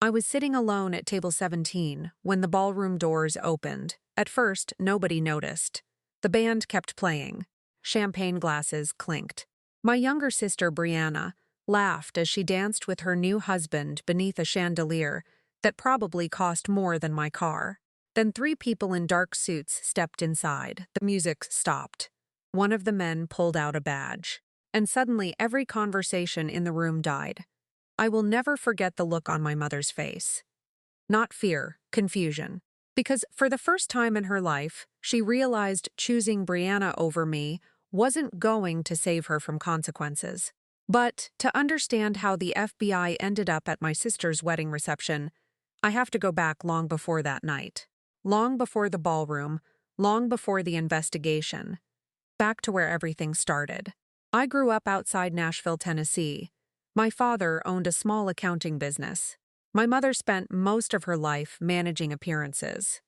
I was sitting alone at table 17 when the ballroom doors opened. At first, nobody noticed. The band kept playing. Champagne glasses clinked. My younger sister, Brianna, laughed as she danced with her new husband beneath a chandelier that probably cost more than my car. Then 3 people in dark suits stepped inside. The music stopped. One of the men pulled out a badge. And suddenly every conversation in the room died. I will never forget the look on my mother's face. Not fear, confusion. Because for the first time in her life, she realized choosing Brianna over me wasn't going to save her from consequences. But to understand how the FBI ended up at my sister's wedding reception, I have to go back long before that night. Long before the ballroom, long before the investigation. Back to where everything started. I grew up outside Nashville, Tennessee. My father owned a small accounting business. My mother spent most of her life managing appearances.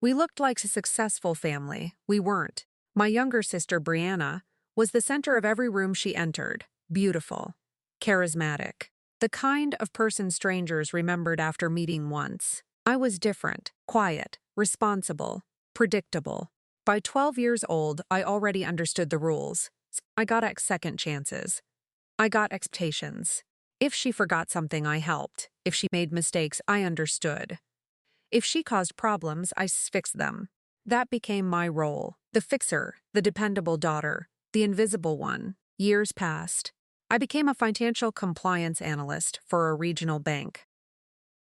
We looked like a successful family. We weren't. My younger sister, Brianna, was the center of every room she entered. Beautiful. Charismatic. The kind of person strangers remembered after meeting once. I was different, quiet, responsible, predictable. By 12 years old, I already understood the rules. I got second chances. I got expectations. If she forgot something, I helped. If she made mistakes, I understood. If she caused problems, I fixed them. That became my role. The fixer, the dependable daughter, the invisible one. Years passed. I became a financial compliance analyst for a regional bank.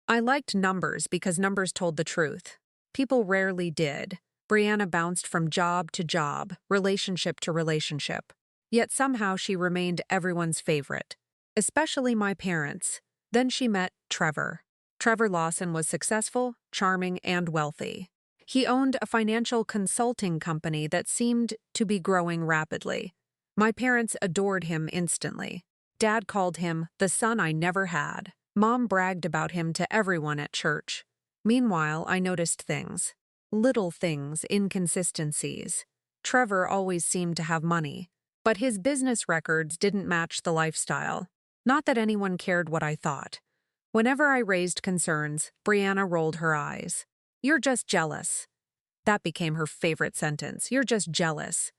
I liked numbers because numbers told the truth. People rarely did. Brianna bounced from job to job, relationship to relationship. Yet somehow she remained everyone's favorite, especially my parents. Then she met Trevor. Trevor Lawson was successful, charming, and wealthy. He owned a financial consulting company that seemed to be growing rapidly. My parents adored him instantly. Dad called him the son I never had. Mom bragged about him to everyone at church. Meanwhile, I noticed things. Little things, inconsistencies. Trevor always seemed to have money, but his business records didn't match the lifestyle. Not that anyone cared what I thought. Whenever I raised concerns, Brianna rolled her eyes. "You're just jealous." That became her favorite sentence. "You're just jealous."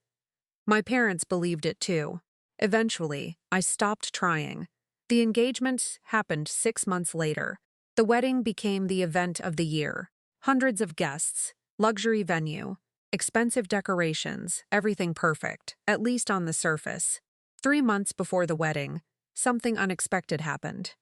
My parents believed it too. Eventually, I stopped trying. The engagement happened 6 months later. The wedding became the event of the year. Hundreds of guests, luxury venue, expensive decorations, everything perfect, at least on the surface. 3 months before the wedding, something unexpected happened.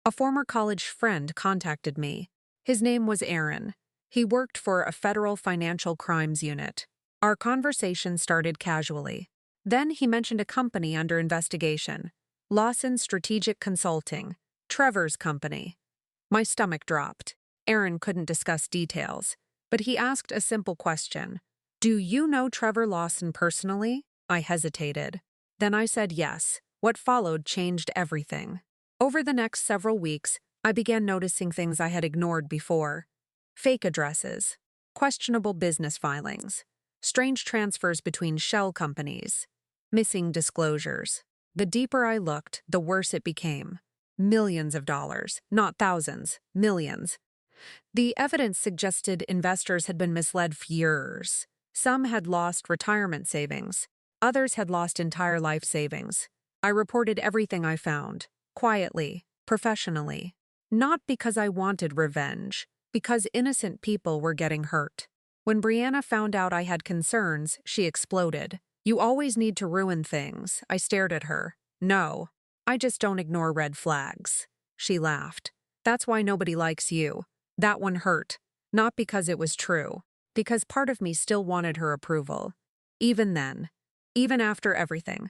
A former college friend contacted me. His name was Aaron. He worked for a federal financial crimes unit. Our conversation started casually. Then he mentioned a company under investigation. Lawson Strategic Consulting, Trevor's company. My stomach dropped. Aaron couldn't discuss details, but he asked a simple question. "Do you know Trevor Lawson personally?" I hesitated. Then I said yes. What followed changed everything. Over the next several weeks, I began noticing things I had ignored before. Fake addresses, questionable business filings, strange transfers between shell companies, missing disclosures. The deeper I looked, the worse it became. Millions of dollars, not thousands, millions. The evidence suggested investors had been misled for years. Some had lost retirement savings. Others had lost entire life savings. I reported everything I found, quietly, professionally. Not because I wanted revenge, because innocent people were getting hurt. When Brianna found out I had concerns, she exploded. "You always need to ruin things." I stared at her. "No, I just don't ignore red flags." She laughed. "That's why nobody likes you." That one hurt. Not because it was true. Because part of me still wanted her approval. Even then. Even after everything.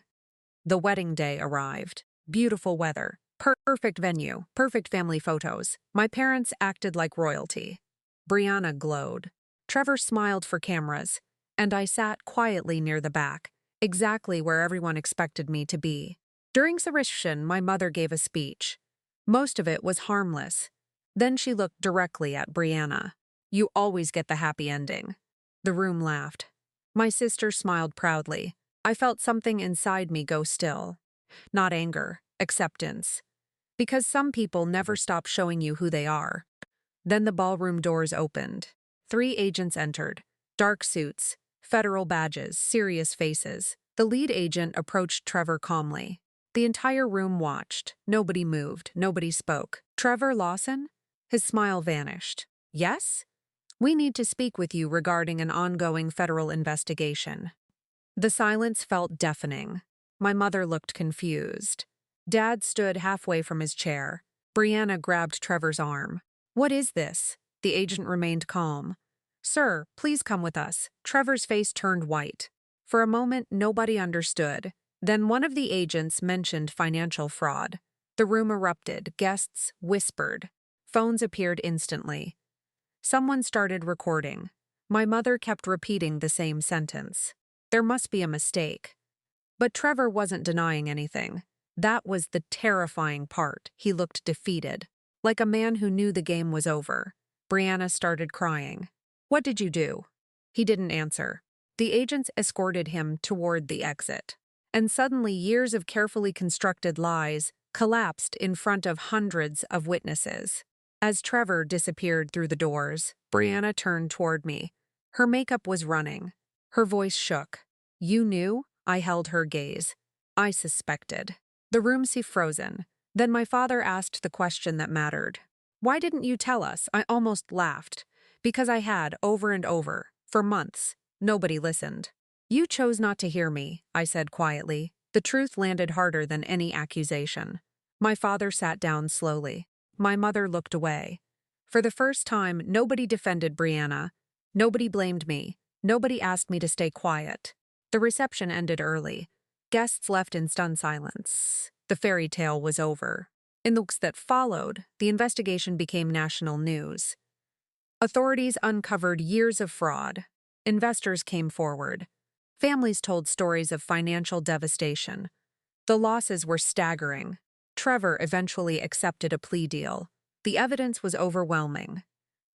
The wedding day arrived. Beautiful weather. Perfect venue. Perfect family photos. My parents acted like royalty. Brianna glowed. Trevor smiled for cameras. And I sat quietly near the back, exactly where everyone expected me to be. During the reception, my mother gave a speech. Most of it was harmless. Then she looked directly at Brianna. "You always get the happy ending." The room laughed. My sister smiled proudly. I felt something inside me go still. Not anger, acceptance. Because some people never stop showing you who they are. Then the ballroom doors opened. 3 agents entered. Dark suits, federal badges, serious faces. The lead agent approached Trevor calmly. The entire room watched. Nobody moved. Nobody spoke. "Trevor Lawson?" His smile vanished. "Yes? We need to speak with you regarding an ongoing federal investigation." The silence felt deafening. My mother looked confused. Dad stood halfway from his chair. Brianna grabbed Trevor's arm. "What is this?" The agent remained calm. "Sir, please come with us." Trevor's face turned white. For a moment, nobody understood. Then one of the agents mentioned financial fraud. The room erupted. Guests whispered. Phones appeared instantly. Someone started recording. My mother kept repeating the same sentence. There must be a mistake. But Trevor wasn't denying anything. That was the terrifying part. He looked defeated, like a man who knew the game was over. Brianna started crying. "What did you do?" He didn't answer. The agents escorted him toward the exit. And suddenly years of carefully constructed lies collapsed in front of hundreds of witnesses. As Trevor disappeared through the doors, Brianna turned toward me. Her makeup was running. Her voice shook. "You knew?" I held her gaze. "I suspected." The room seemed frozen. Then my father asked the question that mattered. "Why didn't you tell us?" I almost laughed. Because I had, over and over, for months. Nobody listened. "You chose not to hear me," I said quietly. The truth landed harder than any accusation. My father sat down slowly. My mother looked away. For the first time, nobody defended Brianna. Nobody blamed me. Nobody asked me to stay quiet. The reception ended early. Guests left in stunned silence. The fairy tale was over. In the weeks that followed, the investigation became national news. Authorities uncovered years of fraud. Investors came forward. Families told stories of financial devastation. The losses were staggering. Trevor eventually accepted a plea deal. The evidence was overwhelming.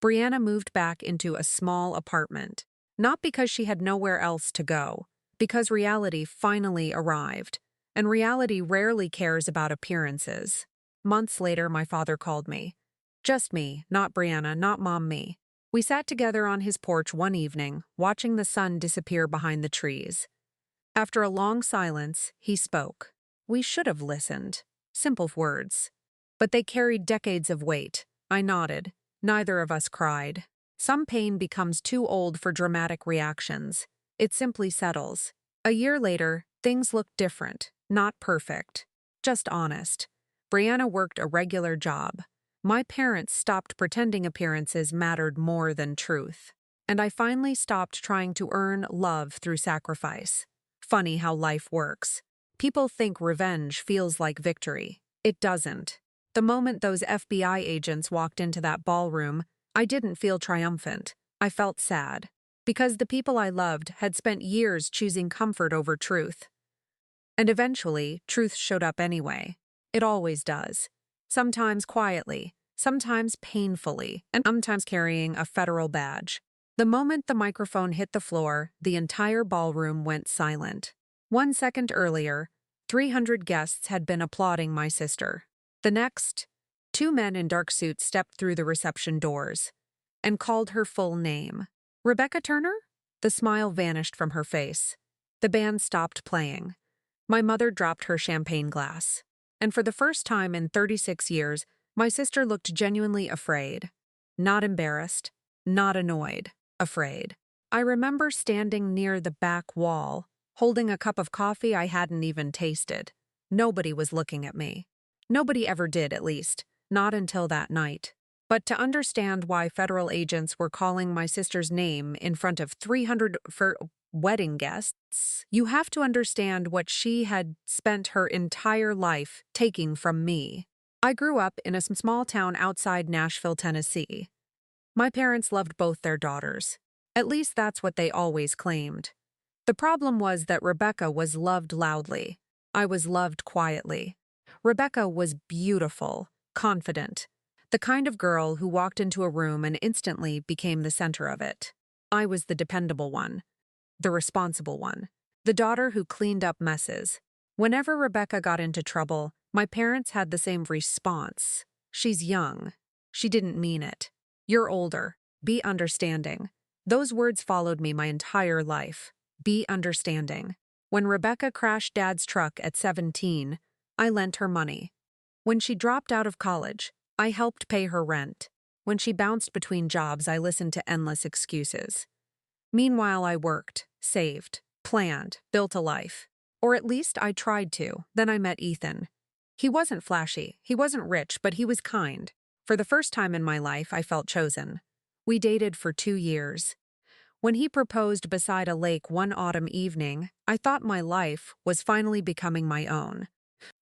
Brianna moved back into a small apartment, not because she had nowhere else to go, because reality finally arrived, and reality rarely cares about appearances. Months later, my father called me. Just me, not Brianna, not Mom, me. We sat together on his porch one evening, watching the sun disappear behind the trees. After a long silence, he spoke. We should have listened. Simple words. But they carried decades of weight. I nodded. Neither of us cried. Some pain becomes too old for dramatic reactions. It simply settles. A year later, things looked different. Not perfect. Just honest. Brianna worked a regular job. My parents stopped pretending appearances mattered more than truth. And I finally stopped trying to earn love through sacrifice. Funny how life works. People think revenge feels like victory. It doesn't. The moment those FBI agents walked into that ballroom, I didn't feel triumphant. I felt sad. Because the people I loved had spent years choosing comfort over truth. And eventually, truth showed up anyway. It always does. Sometimes quietly, sometimes painfully, and sometimes carrying a federal badge. The moment the microphone hit the floor, the entire ballroom went silent. 1 second earlier, 300 guests had been applauding my sister. The next, 2 men in dark suits stepped through the reception doors and called her full name. "Rebecca Turner?" The smile vanished from her face. The band stopped playing. My mother dropped her champagne glass. And for the first time in 36 years, my sister looked genuinely afraid. Not embarrassed, not annoyed, afraid. I remember standing near the back wall, holding a cup of coffee I hadn't even tasted. Nobody was looking at me. Nobody ever did, at least, not until that night. But to understand why federal agents were calling my sister's name in front of 300 wedding guests, you have to understand what she had spent her entire life taking from me. I grew up in a small town outside Nashville, Tennessee. My parents loved both their daughters. At least that's what they always claimed. The problem was that Rebecca was loved loudly. I was loved quietly. Rebecca was beautiful, confident, the kind of girl who walked into a room and instantly became the center of it. I was the dependable one, the responsible one, the daughter who cleaned up messes. Whenever Rebecca got into trouble, My parents had the same response. She's young. She didn't mean it. You're older. Be understanding. Those words followed me my entire life. Be understanding. When Rebecca crashed Dad's truck at 17, I lent her money. When she dropped out of college, I helped pay her rent. When she bounced between jobs, I listened to endless excuses. Meanwhile, I worked, saved, planned, built a life. Or at least I tried to. Then I met Ethan. He wasn't flashy, he wasn't rich, but he was kind. For the first time in my life, I felt chosen. We dated for 2 years. When he proposed beside a lake one autumn evening, I thought my life was finally becoming my own.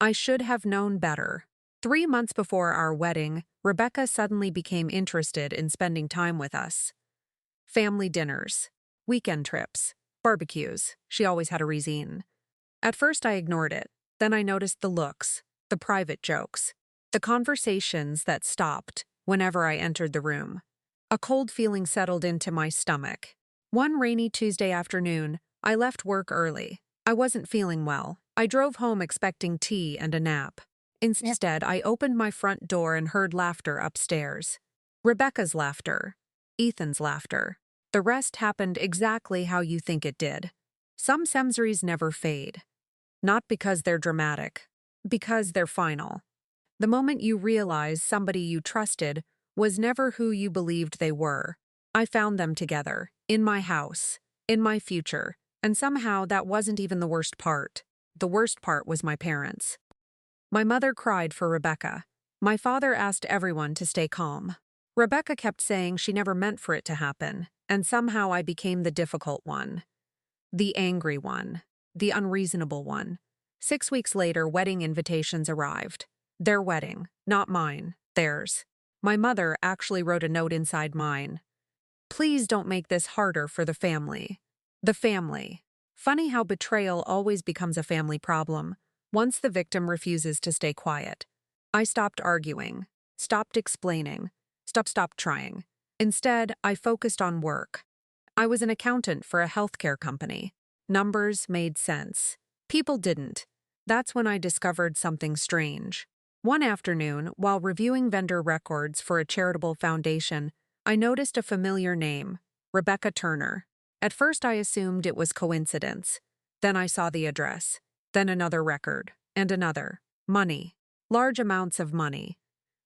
I should have known better. 3 months before our wedding, Rebecca suddenly became interested in spending time with us. Family dinners, weekend trips, barbecues. She always had a reason. At first I ignored it. Then I noticed the looks, the private jokes, the conversations that stopped whenever I entered the room. A cold feeling settled into my stomach. One rainy Tuesday afternoon, I left work early. I wasn't feeling well. I drove home expecting tea and a nap. Instead, I opened my front door and heard laughter upstairs. Rebecca's laughter. Ethan's laughter. The rest happened exactly how you think it did. Some memories never fade. Not because they're dramatic, because they're final. The moment you realize somebody you trusted was never who you believed they were. I found them together, in my house, in my future, and somehow that wasn't even the worst part. The worst part was my parents. My mother cried for Rebecca. My father asked everyone to stay calm. Rebecca kept saying she never meant for it to happen, and somehow I became the difficult one. The angry one. The unreasonable one. 6 weeks later, wedding invitations arrived. Their wedding, not mine, theirs. My mother actually wrote a note inside mine. Please don't make this harder for the family. The family. Funny how betrayal always becomes a family problem, once the victim refuses to stay quiet. I stopped arguing, stopped explaining, stopped trying. Instead, I focused on work. I was an accountant for a healthcare company. Numbers made sense. People didn't. That's when I discovered something strange. One afternoon, while reviewing vendor records for a charitable foundation, I noticed a familiar name, Rebecca Turner. At first I assumed it was coincidence. Then I saw the address. Then another record. And another. Money. Large amounts of money.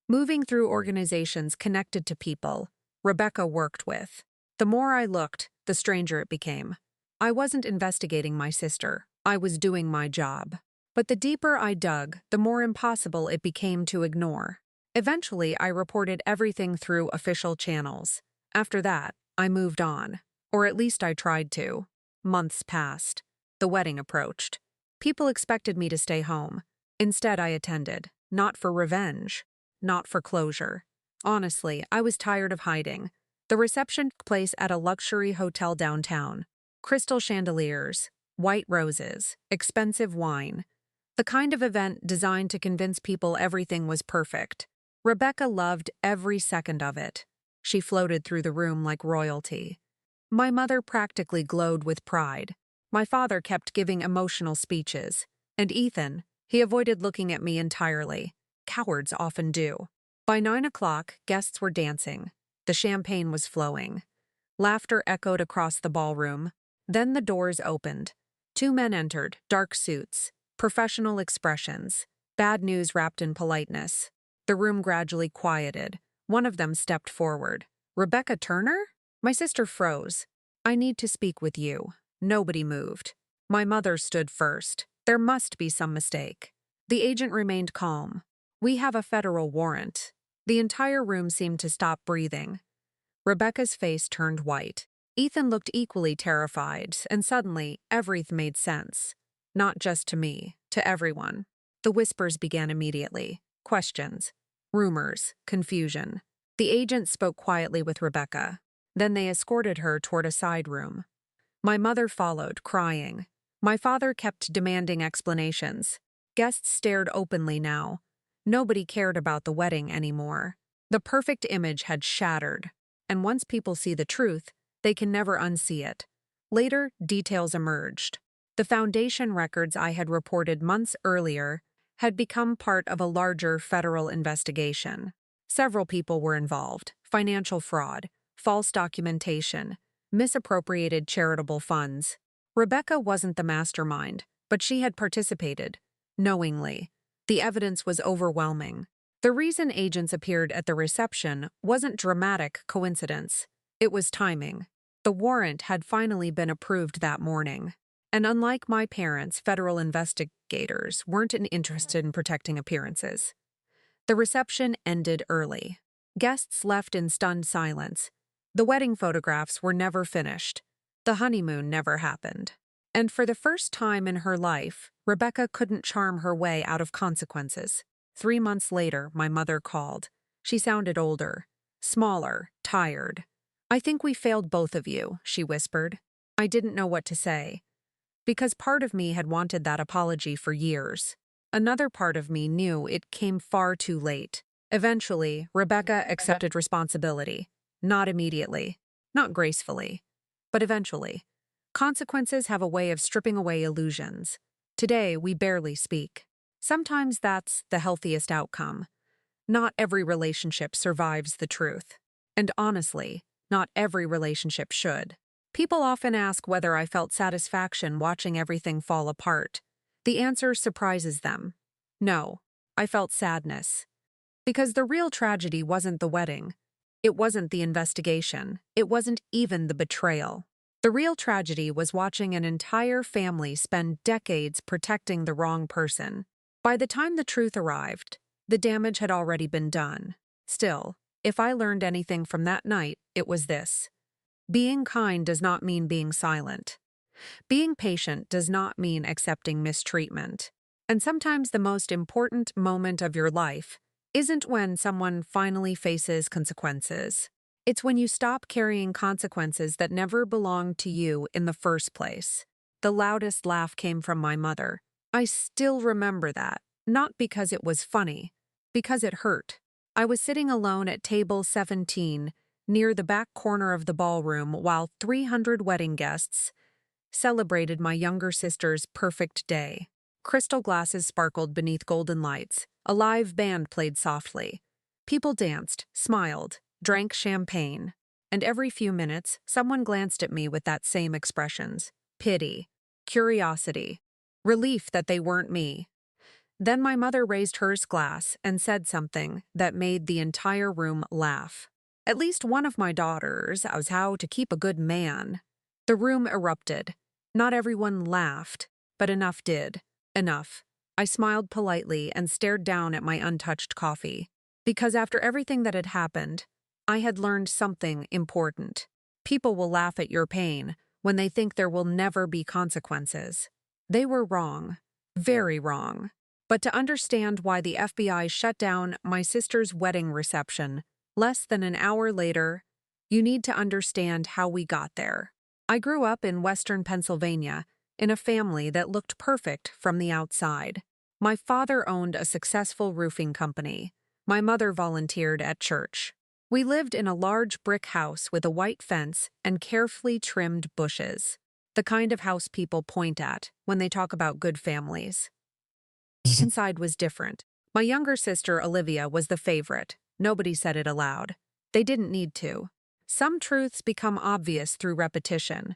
Moving through organizations connected to people Rebecca worked with. The more I looked, the stranger it became. I wasn't investigating my sister. I was doing my job. But the deeper I dug, the more impossible it became to ignore. Eventually, I reported everything through official channels. After that, I moved on. Or at least I tried to. Months passed. The wedding approached. People expected me to stay home. Instead, I attended. Not for revenge. Not for closure. Honestly, I was tired of hiding. The reception took place at a luxury hotel downtown. Crystal chandeliers, white roses, expensive wine. The kind of event designed to convince people everything was perfect. Rebecca loved every second of it. She floated through the room like royalty. My mother practically glowed with pride. My father kept giving emotional speeches. And Ethan, he avoided looking at me entirely. Cowards often do. By 9 o'clock, guests were dancing. The champagne was flowing. Laughter echoed across the ballroom. Then the doors opened. 2 men entered, dark suits, professional expressions, bad news wrapped in politeness. The room gradually quieted. One of them stepped forward. Rebecca Turner? My sister froze. I need to speak with you. Nobody moved. My mother stood first. There must be some mistake. The agent remained calm. We have a federal warrant. The entire room seemed to stop breathing. Rebecca's face turned white. Ethan looked equally terrified, and suddenly, everything made sense. Not just to me, to everyone. The whispers began immediately. Questions. Rumors. Confusion. The agent spoke quietly with Rebecca. Then they escorted her toward a side room. My mother followed, crying. My father kept demanding explanations. Guests stared openly now. Nobody cared about the wedding anymore. The perfect image had shattered. And once people see the truth, they can never unsee it. Later, details emerged. The foundation records I had reported months earlier had become part of a larger federal investigation. Several people were involved: financial fraud, false documentation, misappropriated charitable funds. Rebecca wasn't the mastermind, but she had participated, knowingly. The evidence was overwhelming. The reason agents appeared at the reception wasn't dramatic coincidence. It was timing. The warrant had finally been approved that morning. And unlike my parents, federal investigators weren't interested in protecting appearances. The reception ended early. Guests left in stunned silence. The wedding photographs were never finished. The honeymoon never happened. And for the first time in her life, Rebecca couldn't charm her way out of consequences. 3 months later, my mother called. She sounded older, smaller, tired. "I think we failed both of you," she whispered. I didn't know what to say, because part of me had wanted that apology for years. Another part of me knew it came far too late. Eventually, Rebecca accepted responsibility. Not immediately, not gracefully, but eventually. Consequences have a way of stripping away illusions. Today, we barely speak. Sometimes that's the healthiest outcome. Not every relationship survives the truth. And honestly, not every relationship should. People often ask whether I felt satisfaction watching everything fall apart. The answer surprises them. No, I felt sadness. Because the real tragedy wasn't the wedding. It wasn't the investigation. It wasn't even the betrayal. The real tragedy was watching an entire family spend decades protecting the wrong person. By the time the truth arrived, the damage had already been done. Still, if I learned anything from that night, it was this. Being kind does not mean being silent. Being patient does not mean accepting mistreatment. And sometimes the most important moment of your life isn't when someone finally faces consequences. It's when you stop carrying consequences that never belonged to you in the first place. The loudest laugh came from my mother. I still remember that, not because it was funny, because it hurt. I was sitting alone at table 17, near the back corner of the ballroom, while 300 wedding guests celebrated my younger sister's perfect day. Crystal glasses sparkled beneath golden lights. A live band played softly. People danced, smiled, drank champagne. And every few minutes, someone glanced at me with that same expressions: pity, curiosity, relief that they weren't me. Then my mother raised her glass and said something that made the entire room laugh. At least one of my daughters was how to keep a good man. The room erupted. Not everyone laughed, but enough did. Enough. I smiled politely and stared down at my untouched coffee. Because after everything that had happened, I had learned something important. People will laugh at your pain when they think there will never be consequences. They were wrong. Very wrong. But to understand why the FBI shut down my sister's wedding reception less than an hour later, you need to understand how we got there. I grew up in Western Pennsylvania in a family that looked perfect from the outside. My father owned a successful roofing company. My mother volunteered at church. We lived in a large brick house with a white fence and carefully trimmed bushes. The kind of house people point at when they talk about good families. Inside was different. My younger sister, Olivia, was the favorite. Nobody said it aloud. They didn't need to. Some truths become obvious through repetition.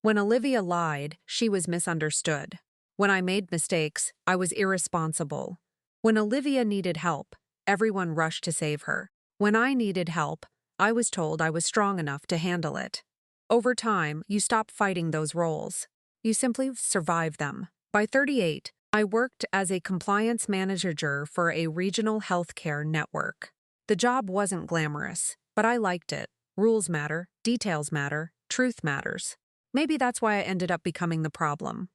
When Olivia lied, she was misunderstood. When I made mistakes, I was irresponsible. When Olivia needed help, everyone rushed to save her. When I needed help, I was told I was strong enough to handle it. Over time, you stop fighting those roles. You simply survive them. By 38, I worked as a compliance manager for a regional healthcare network. The job wasn't glamorous, but I liked it. Rules matter, details matter, truth matters. Maybe that's why I ended up becoming the problem.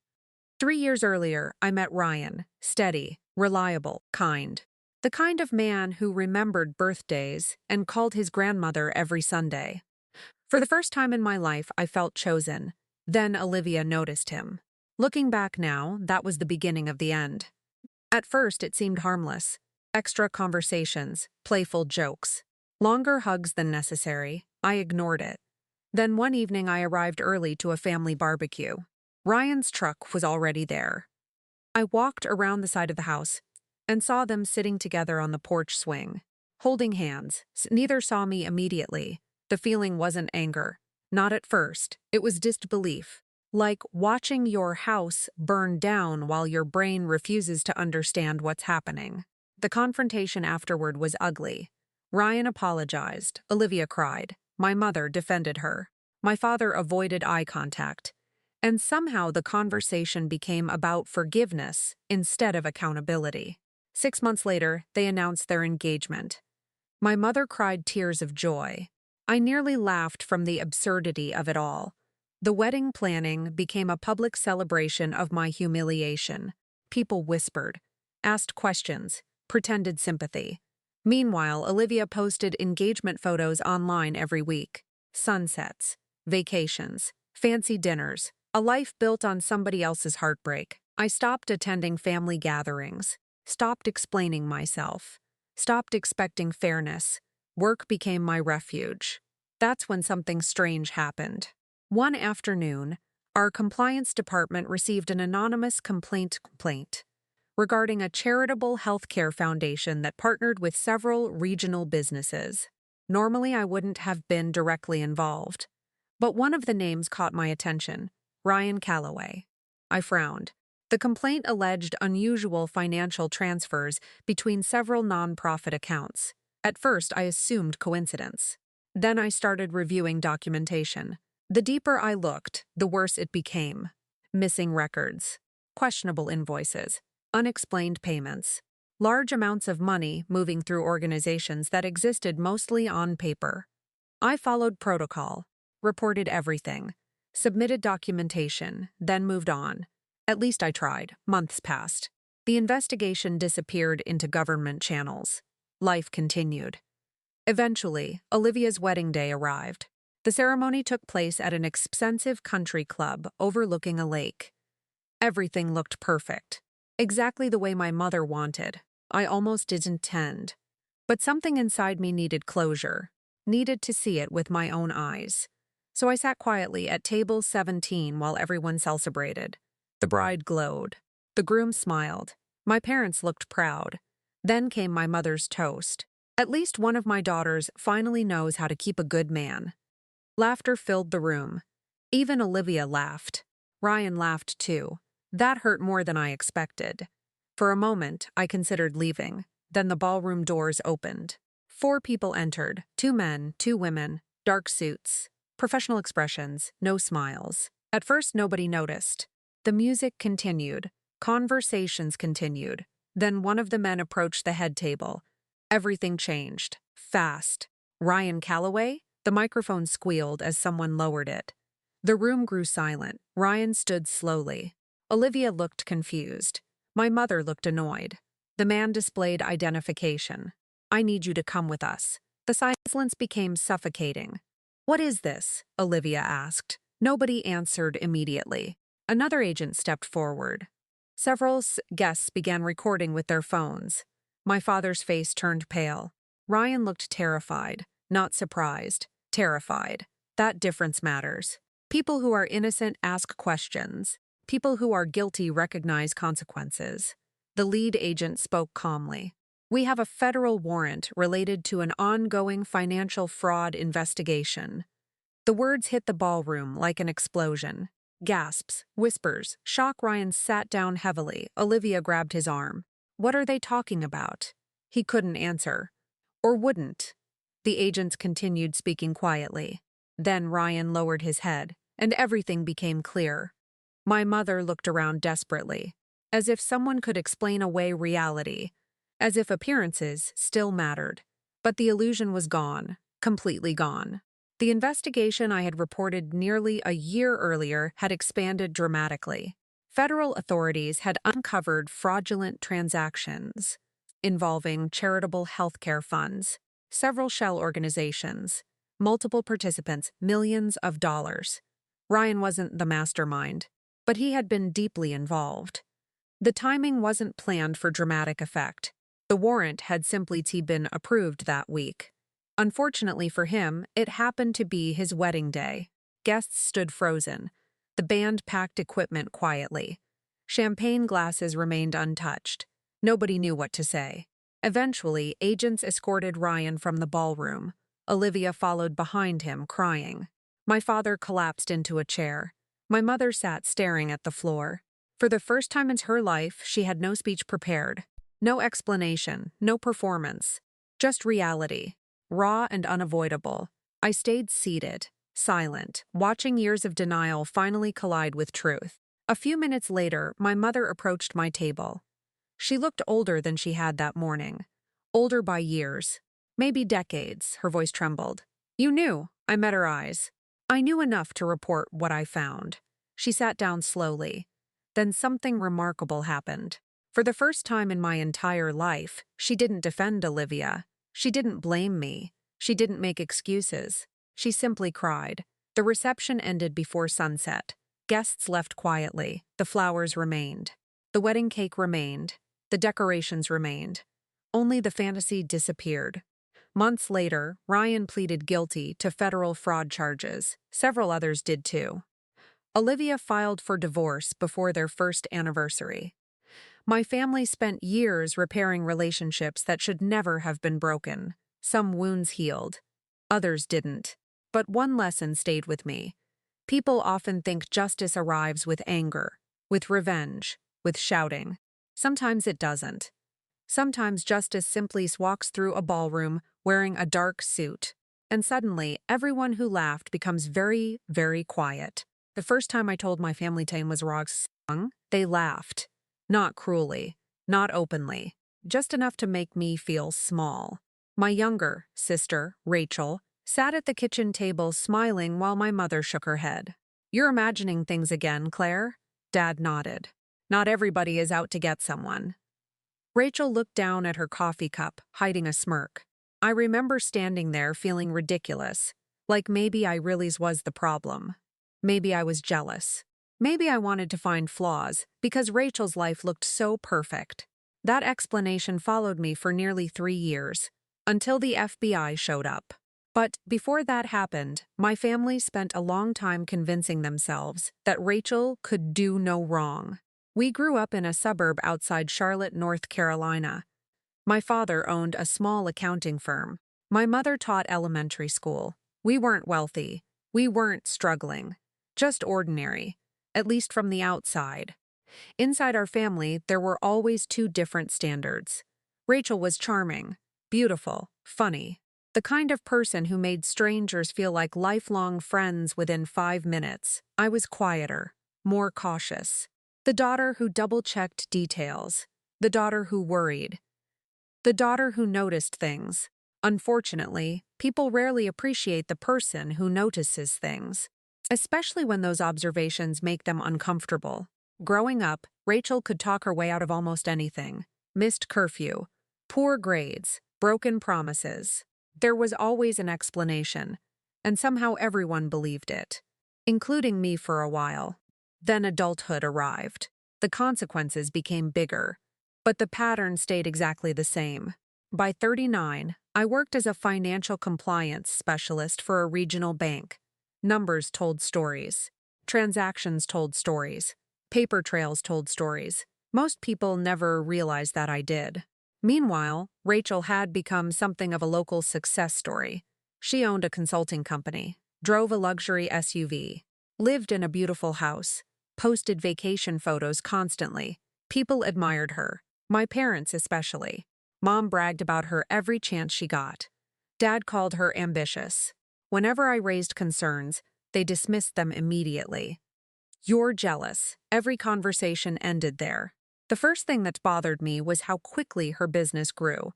3 years earlier, I met Ryan, steady, reliable, kind. The kind of man who remembered birthdays and called his grandmother every Sunday. For the first time in my life, I felt chosen. Then Olivia noticed him. Looking back now, that was the beginning of the end. At first, it seemed harmless. Extra conversations, playful jokes, longer hugs than necessary. I ignored it. Then one evening, I arrived early to a family barbecue. Ryan's truck was already there. I walked around the side of the house, and saw them sitting together on the porch swing, holding hands. Neither saw me immediately. The feeling wasn't anger. Not at first. It was disbelief. Like watching your house burn down while your brain refuses to understand what's happening. The confrontation afterward was ugly. Ryan apologized. Olivia cried. My mother defended her. My father avoided eye contact. And somehow the conversation became about forgiveness instead of accountability. 6 months later, they announced their engagement. My mother cried tears of joy. I nearly laughed from the absurdity of it all. The wedding planning became a public celebration of my humiliation. People whispered, asked questions, pretended sympathy. Meanwhile, Olivia posted engagement photos online every week. Sunsets, vacations, fancy dinners, a life built on somebody else's heartbreak. I stopped attending family gatherings, stopped explaining myself, stopped expecting fairness. Work became my refuge. That's when something strange happened. One afternoon, our compliance department received an anonymous complaint regarding a charitable healthcare foundation that partnered with several regional businesses. Normally, I wouldn't have been directly involved, but one of the names caught my attention, Ryan Calloway. I frowned. The complaint alleged unusual financial transfers between several nonprofit accounts. At first, I assumed coincidence. Then I started reviewing documentation. The deeper I looked, the worse it became. Missing records, questionable invoices, unexplained payments, large amounts of money moving through organizations that existed mostly on paper. I followed protocol, reported everything, submitted documentation, then moved on. At least I tried. Months passed. The investigation disappeared into government channels. Life continued. Eventually, Olivia's wedding day arrived. The ceremony took place at an expensive country club overlooking a lake. Everything looked perfect. Exactly the way my mother wanted. I almost didn't attend. But something inside me needed closure, needed to see it with my own eyes. So I sat quietly at table 17 while everyone celebrated. The bride glowed. The groom smiled. My parents looked proud. Then came my mother's toast. At least one of my daughters finally knows how to keep a good man. Laughter filled the room. Even Olivia laughed. Ryan laughed too. That hurt more than I expected. For a moment, I considered leaving. Then the ballroom doors opened. 4 people entered, 2 men, 2 women, dark suits, professional expressions, no smiles. At first, nobody noticed. The music continued. Conversations continued. Then one of the men approached the head table. Everything changed. Fast. Ryan Calloway? The microphone squealed as someone lowered it. The room grew silent. Ryan stood slowly. Olivia looked confused. My mother looked annoyed. The man displayed identification. I need you to come with us. The silence became suffocating. What is this? Olivia asked. Nobody answered immediately. Another agent stepped forward. Several guests began recording with their phones. My father's face turned pale. Ryan looked terrified, not surprised, terrified. That difference matters. People who are innocent ask questions. People who are guilty recognize consequences. The lead agent spoke calmly. We have a federal warrant related to an ongoing financial fraud investigation. The words hit the ballroom like an explosion. Gasps, whispers, shock. Ryan sat down heavily. Olivia grabbed his arm. What are they talking about? He couldn't answer. Or wouldn't. The agents continued speaking quietly. Then Ryan lowered his head, and everything became clear. My mother looked around desperately, as if someone could explain away reality, as if appearances still mattered. But the illusion was gone, completely gone. The investigation I had reported nearly a year earlier had expanded dramatically. Federal authorities had uncovered fraudulent transactions involving charitable healthcare funds, several shell organizations, multiple participants, millions of dollars. Ryan wasn't the mastermind, but he had been deeply involved. The timing wasn't planned for dramatic effect. The warrant had simply been approved that week. Unfortunately for him, it happened to be his wedding day. Guests stood frozen. The band packed equipment quietly. Champagne glasses remained untouched. Nobody knew what to say. Eventually, agents escorted Ryan from the ballroom. Olivia followed behind him, crying. My father collapsed into a chair. My mother sat staring at the floor. For the first time in her life, she had no speech prepared. No explanation, no performance. Just reality. Raw and unavoidable. I stayed seated, silent, watching years of denial finally collide with truth. A few minutes later, my mother approached my table. She looked older than she had that morning. Older by years. Maybe decades, her voice trembled. You knew, I met her eyes. I knew enough to report what I found. She sat down slowly. Then something remarkable happened. For the first time in my entire life, she didn't defend Olivia. She didn't blame me. She didn't make excuses. She simply cried. The reception ended before sunset. Guests left quietly. The flowers remained. The wedding cake remained. The decorations remained. Only the fantasy disappeared. Months later, Ryan pleaded guilty to federal fraud charges. Several others did too. Olivia filed for divorce before their first anniversary. My family spent years repairing relationships that should never have been broken. Some wounds healed. Others didn't. But one lesson stayed with me. People often think justice arrives with anger, with revenge, with shouting. Sometimes it doesn't. Sometimes justice simply walks through a ballroom wearing a dark suit. And suddenly, everyone who laughed becomes very, very quiet. The first time I told my family Tane was wrong, they laughed. Not cruelly, not openly, just enough to make me feel small. My younger sister, Rachel, sat at the kitchen table smiling while my mother shook her head. You're imagining things again, Claire? Dad nodded. Not everybody is out to get someone. Rachel looked down at her coffee cup, hiding a smirk. I remember standing there feeling ridiculous, like maybe I really was the problem. Maybe I was jealous. Maybe I wanted to find flaws because Rachel's life looked so perfect. That explanation followed me for nearly 3 years, until the FBI showed up. But before that happened, my family spent a long time convincing themselves that Rachel could do no wrong. We grew up in a suburb outside Charlotte, North Carolina. My father owned a small accounting firm. My mother taught elementary school. We weren't wealthy. We weren't struggling. Just ordinary, at least from the outside. Inside our family, there were always 2 different standards. Rachel was charming, beautiful, funny. The kind of person who made strangers feel like lifelong friends within 5 minutes. I was quieter, more cautious. The daughter who double-checked details. The daughter who worried. The daughter who noticed things. Unfortunately, people rarely appreciate the person who notices things, especially when those observations make them uncomfortable. Growing up, Rachel could talk her way out of almost anything. Missed curfew, poor grades, broken promises. There was always an explanation, and somehow everyone believed it, including me for a while. Then adulthood arrived. The consequences became bigger, but the pattern stayed exactly the same. By 39, I worked as a financial compliance specialist for a regional bank. Numbers told stories. Transactions told stories. Paper trails told stories. Most people never realized that I did. Meanwhile, Rachel had become something of a local success story. She owned a consulting company, drove a luxury SUV, lived in a beautiful house, posted vacation photos constantly. People admired her, my parents especially. Mom bragged about her every chance she got. Dad called her ambitious. Whenever I raised concerns, they dismissed them immediately. You're jealous. Every conversation ended there. The first thing that bothered me was how quickly her business grew.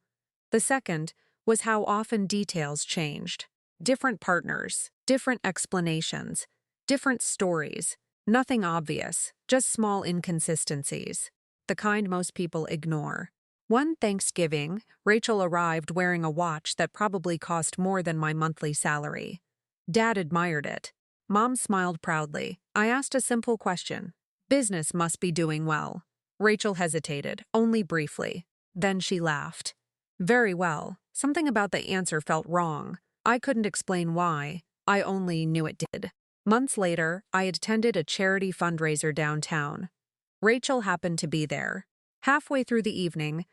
The second was how often details changed. Different partners, different explanations, different stories. Nothing obvious, just small inconsistencies. The kind most people ignore. One Thanksgiving, Rachel arrived wearing a watch that probably cost more than my monthly salary. Dad admired it. Mom smiled proudly. I asked a simple question. Business must be doing well. Rachel hesitated, only briefly. Then she laughed. Very well. Something about the answer felt wrong. I couldn't explain why. I only knew it did. Months later, I attended a charity fundraiser downtown. Rachel happened to be there. Halfway through the evening,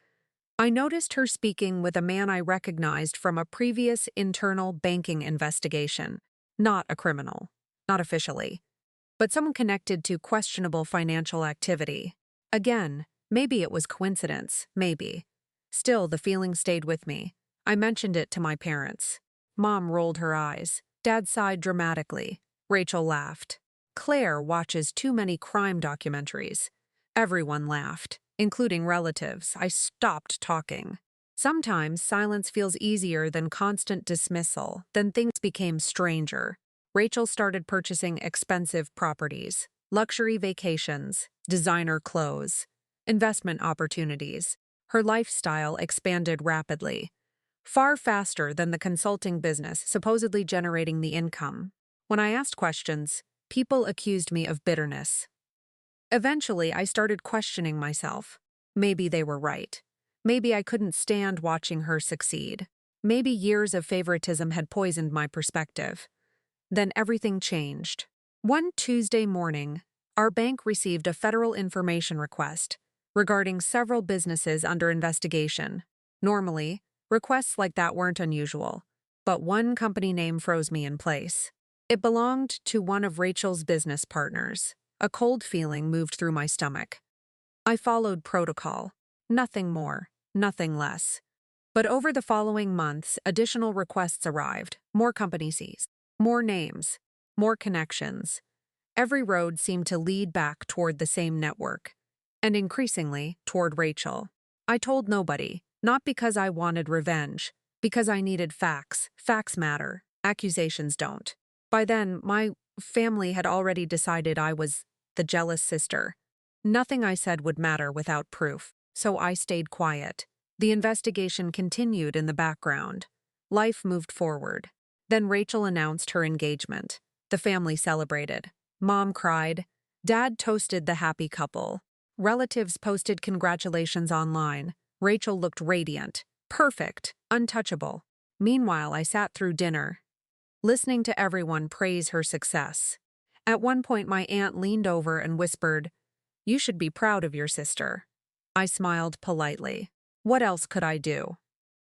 I noticed her speaking with a man I recognized from a previous internal banking investigation. Not a criminal, not officially, but someone connected to questionable financial activity. Again, maybe it was coincidence, maybe. Still, the feeling stayed with me. I mentioned it to my parents. Mom rolled her eyes. Dad sighed dramatically. Rachel laughed. Claire watches too many crime documentaries. Everyone laughed, including relatives. I stopped talking. Sometimes silence feels easier than constant dismissal. Then things became stranger. Rachel started purchasing expensive properties, luxury vacations, designer clothes, investment opportunities. Her lifestyle expanded rapidly, far faster than the consulting business supposedly generating the income. When I asked questions, people accused me of bitterness. Eventually, I started questioning myself. Maybe they were right. Maybe I couldn't stand watching her succeed. Maybe years of favoritism had poisoned my perspective. Then everything changed. One Tuesday morning, our bank received a federal information request regarding several businesses under investigation. Normally, requests like that weren't unusual, but one company name froze me in place. It belonged to one of Rachel's business partners. A cold feeling moved through my stomach. I followed protocol. Nothing more, nothing less. But over the following months, additional requests arrived, more company seized, more names, more connections. Every road seemed to lead back toward the same network, and increasingly toward Rachel. I told nobody, not because I wanted revenge, because I needed facts. Facts matter, accusations don't. By then, my family had already decided I was the jealous sister. Nothing I said would matter without proof, so I stayed quiet. The investigation continued in the background. Life moved forward. Then Rachel announced her engagement. The family celebrated. Mom cried. Dad toasted the happy couple. Relatives posted congratulations online. Rachel looked radiant, perfect, untouchable. Meanwhile, I sat through dinner, listening to everyone praise her success. At one point, my aunt leaned over and whispered, "You should be proud of your sister." I smiled politely. What else could I do?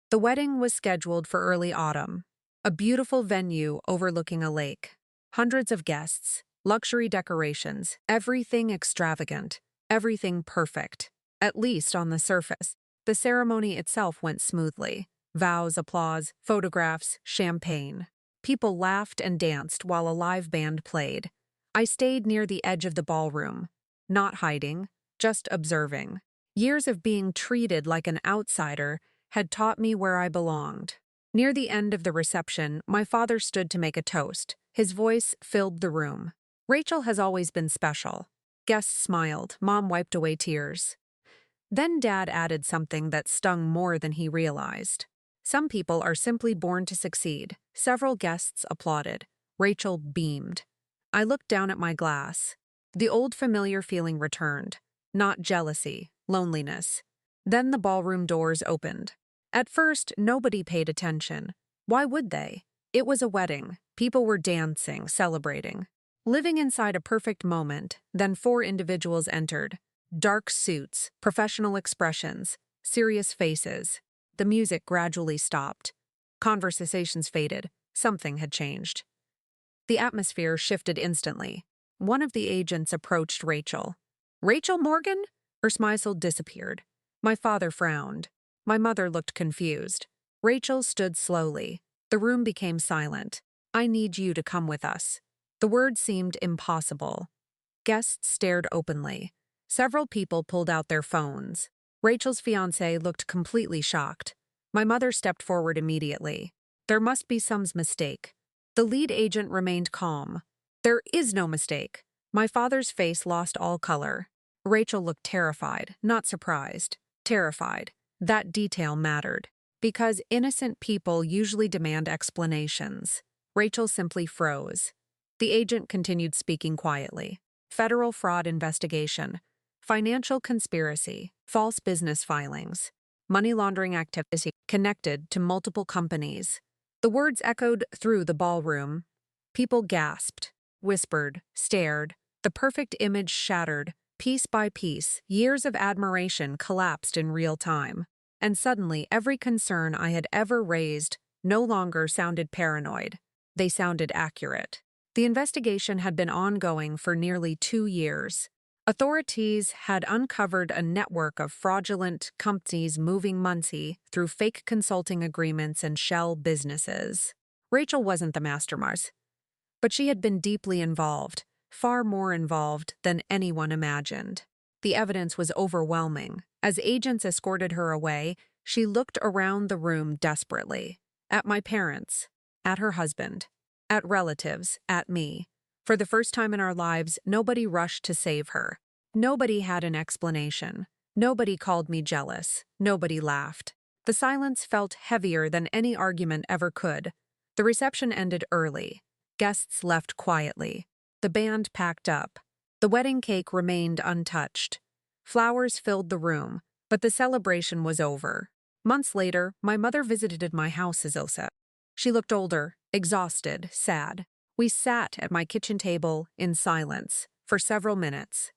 The wedding was scheduled for early autumn. A beautiful venue overlooking a lake. Hundreds of guests, luxury decorations, everything extravagant, everything perfect, at least on the surface. The ceremony itself went smoothly. Vows, applause, photographs, champagne. People laughed and danced while a live band played. I stayed near the edge of the ballroom, not hiding, just observing. Years of being treated like an outsider had taught me where I belonged. Near the end of the reception, my father stood to make a toast. His voice filled the room. Rachel has always been special. Guests smiled. Mom wiped away tears. Then Dad added something that stung more than he realized. Some people are simply born to succeed. Several guests applauded. Rachel beamed. I looked down at my glass. The old familiar feeling returned. Not jealousy, loneliness. Then the ballroom doors opened. At first, nobody paid attention. Why would they? It was a wedding. People were dancing, celebrating. Living inside a perfect moment, then 4 individuals entered. Dark suits, professional expressions, serious faces. The music gradually stopped. Conversations faded. Something had changed. The atmosphere shifted instantly. One of the agents approached Rachel. "Rachel Morgan?" Her smile disappeared. My father frowned. My mother looked confused. Rachel stood slowly. The room became silent. "I need you to come with us." The word seemed impossible. Guests stared openly. Several people pulled out their phones. Rachel's fiancé looked completely shocked. My mother stepped forward immediately. "There must be some mistake." The lead agent remained calm. "There is no mistake." My father's face lost all color. Rachel looked terrified, not surprised. Terrified. That detail mattered. Because innocent people usually demand explanations. Rachel simply froze. The agent continued speaking quietly. Federal fraud investigation. Financial conspiracy. False business filings. Money laundering activity connected to multiple companies. The words echoed through the ballroom. People gasped, whispered, stared. The perfect image shattered. Piece by piece, years of admiration collapsed in real time. And suddenly, every concern I had ever raised no longer sounded paranoid. They sounded accurate. The investigation had been ongoing for nearly 2 years. Authorities had uncovered a network of fraudulent companies moving money through fake consulting agreements and shell businesses. Rachel wasn't the mastermind, but she had been deeply involved, far more involved than anyone imagined. The evidence was overwhelming. As agents escorted her away, she looked around the room desperately. At my parents, at her husband, at relatives, at me. For the first time in our lives, nobody rushed to save her. Nobody had an explanation. Nobody called me jealous. Nobody laughed. The silence felt heavier than any argument ever could. The reception ended early. Guests left quietly. The band packed up. The wedding cake remained untouched. Flowers filled the room, but the celebration was over. Months later, my mother visited my house as Ilse. She looked older, exhausted, sad. We sat at my kitchen table in silence for several minutes.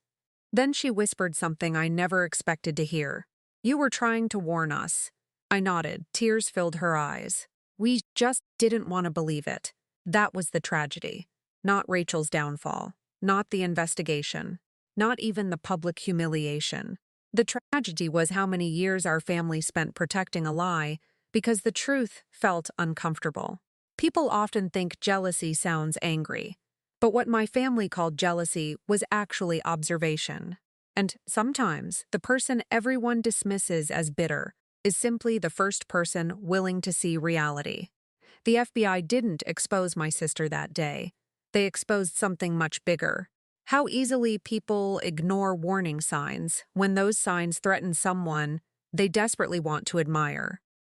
Then she whispered something I never expected to hear. "You were trying to warn us." I nodded. Tears filled her eyes. We just didn't want to believe it. That was the tragedy. Not Rachel's downfall. Not the investigation. Not even the public humiliation. The tragedy was how many years our family spent protecting a lie because the truth felt uncomfortable. People often think jealousy sounds angry, but what my family called jealousy was actually observation. And sometimes the person everyone dismisses as bitter is simply the first person willing to see reality. The FBI didn't expose my sister that day. They exposed something much bigger. How easily people ignore warning signs when those signs threaten someone they desperately want to admire.